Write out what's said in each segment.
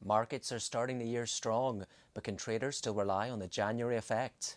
Markets are starting the year strong, but can traders still rely on the January effect?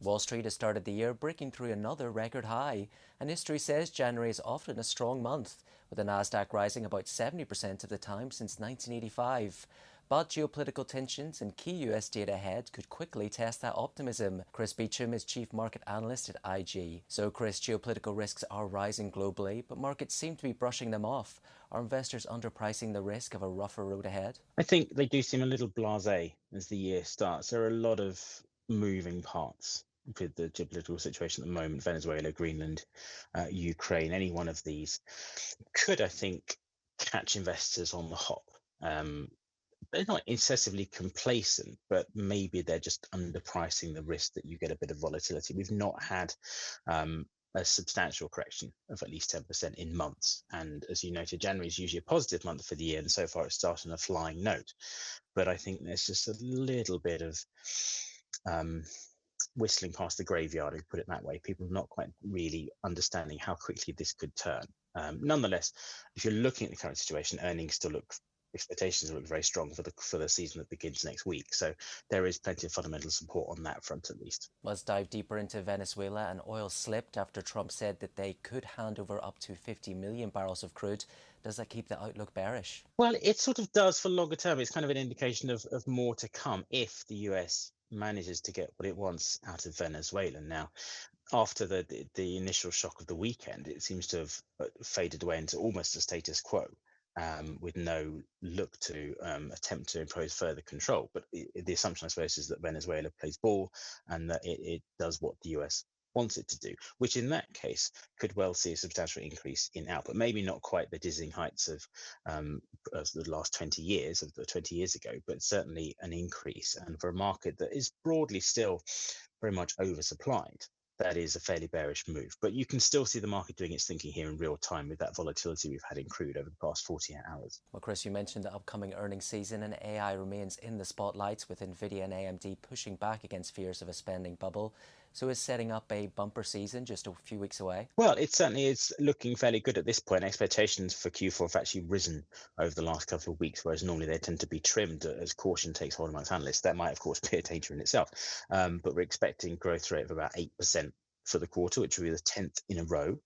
Wall Street has started the year breaking through another record high, and history says January is often a strong month, with the Nasdaq rising about 70% of the time since 1985. But geopolitical tensions and key US data ahead could quickly test that optimism. Chris Beauchamp is chief market analyst at IG. So Chris, geopolitical risks are rising globally, but markets seem to be brushing them off. Are investors underpricing the risk of a rougher road ahead? I think they do seem a little blasé as the year starts. There are a lot of moving parts with the geopolitical situation at the moment. Venezuela, Greenland, Ukraine, any one of these could, I think, catch investors on the hop. They're not excessively complacent, but maybe they're just underpricing the risk that you get a bit of volatility. We've not had a substantial correction of at least 10% in months. And as you noted, January is usually a positive month for the year, and so far it's started on a flying note. But I think there's just a little bit of whistling past the graveyard, if you put it that way. People not quite really understanding how quickly this could turn. Nonetheless, if you're looking at the current situation, expectations look very strong for the season that begins next week. So there is plenty of fundamental support on that front, at least. Let's dive deeper into Venezuela. And oil slipped after Trump said that they could hand over up to 50 million barrels of crude. Does that keep the outlook bearish? Well, it sort of does for longer term. It's kind of an indication of more to come if the US manages to get what it wants out of Venezuela. Now, after the initial shock of the weekend, it seems to have faded away into almost a status quo. With no look to attempt to impose further control. But the assumption, I suppose, is that Venezuela plays ball and that it does what the US wants it to do, which in that case could well see a substantial increase in output. Maybe not quite the dizzying heights of the last 20 years, of the 20 years ago, but certainly an increase. And for a market that is broadly still very much oversupplied, that is a fairly bearish move. But you can still see the market doing its thinking here in real time with that volatility we've had in crude over the past 48 hours. Well, Chris, you mentioned the upcoming earnings season, and AI remains in the spotlight, with Nvidia and AMD pushing back against fears of a spending bubble. So is setting up a bumper season just a few weeks away? Well, it certainly is looking fairly good at this point. Expectations for Q4 have actually risen over the last couple of weeks, whereas normally they tend to be trimmed as caution takes hold amongst analysts. That might, of course, be a danger in itself. But we're expecting growth rate of about 8% for the quarter, which will be the 10th in a row.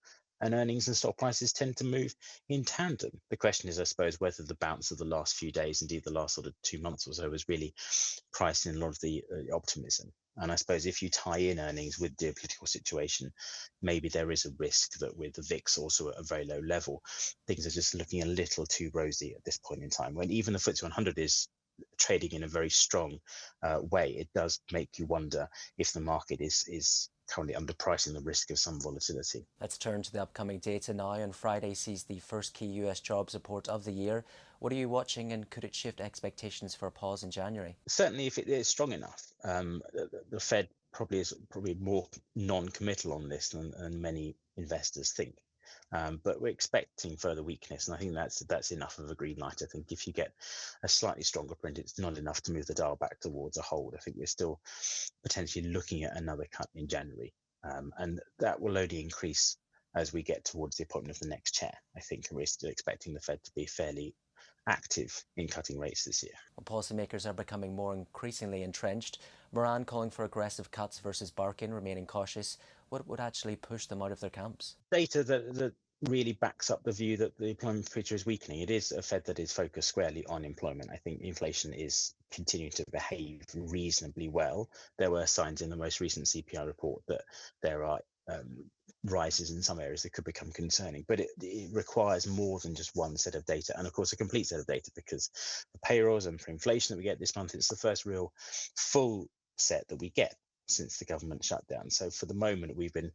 And earnings and stock prices tend to move in tandem. The question is, I suppose, whether the bounce of the last few days, indeed the last sort of 2 months or so, was really priced in a lot of the optimism. And I suppose if you tie in earnings with the political situation, maybe there is a risk that with the VIX also at a very low level, things are just looking a little too rosy at this point in time. When even the FTSE 100 is trading in a very strong way, it does make you wonder if the market is currently underpricing the risk of some volatility. Let's turn to the upcoming data now. On Friday sees the first key US jobs report of the year. What are you watching, and could it shift expectations for a pause in January? Certainly, if it is strong enough, the Fed probably is more non-committal on this than many investors think. But we're expecting further weakness, and I think that's enough of a green light. I think if you get a slightly stronger print, it's not enough to move the dial back towards a hold. I think we're still potentially looking at another cut in January, and that will only increase as we get towards the appointment of the next chair. I think we're still expecting the Fed to be fairly active in cutting rates this year. Well, policymakers are becoming more increasingly entrenched. Moran calling for aggressive cuts versus Barkin remaining cautious. What would actually push them out of their camps? Data that really backs up the view that the employment picture is weakening. It is a Fed that is focused squarely on employment. I think inflation is continuing to behave reasonably well. There were signs in the most recent CPI report that there are rises in some areas that could become concerning, but it requires more than just one set of data, and of course a complete set of data, because the payrolls and for inflation that we get this month, it's the first real full set that we get since the government shutdown. So for the moment, we've been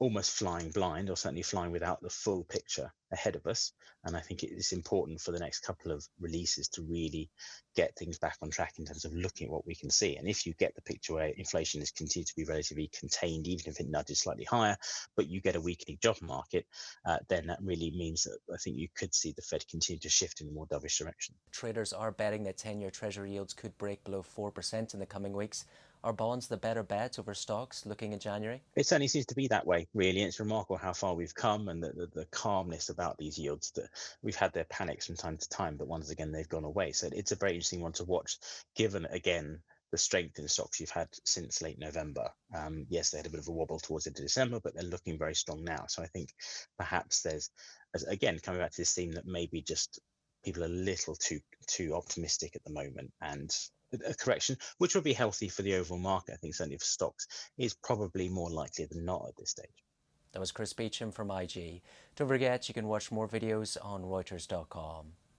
almost flying blind, or certainly flying without the full picture ahead of us. And I think it is important for the next couple of releases to really get things back on track in terms of looking at what we can see. And if you get the picture where inflation is continued to be relatively contained, even if it nudges slightly higher, but you get a weakening job market, then that really means that I think you could see the Fed continue to shift in a more dovish direction. Traders are betting that 10-year Treasury yields could break below 4% in the coming weeks. Are bonds the better bet over stocks looking in January? It certainly seems to be that way, really. It's remarkable how far we've come and the calmness about these yields. That we've had their panics from time to time, but once again, they've gone away. So it's a very interesting one to watch, given, again, the strength in stocks you've had since late November. Yes, they had a bit of a wobble towards the end of December, but they're looking very strong now. So I think perhaps there's, again, coming back to this theme that maybe just people are a little too optimistic at the moment, and a correction, which would be healthy for the overall market, I think, certainly for stocks, is probably more likely than not at this stage. That was Chris Beauchamp from IG. Don't forget, you can watch more videos on Reuters.com.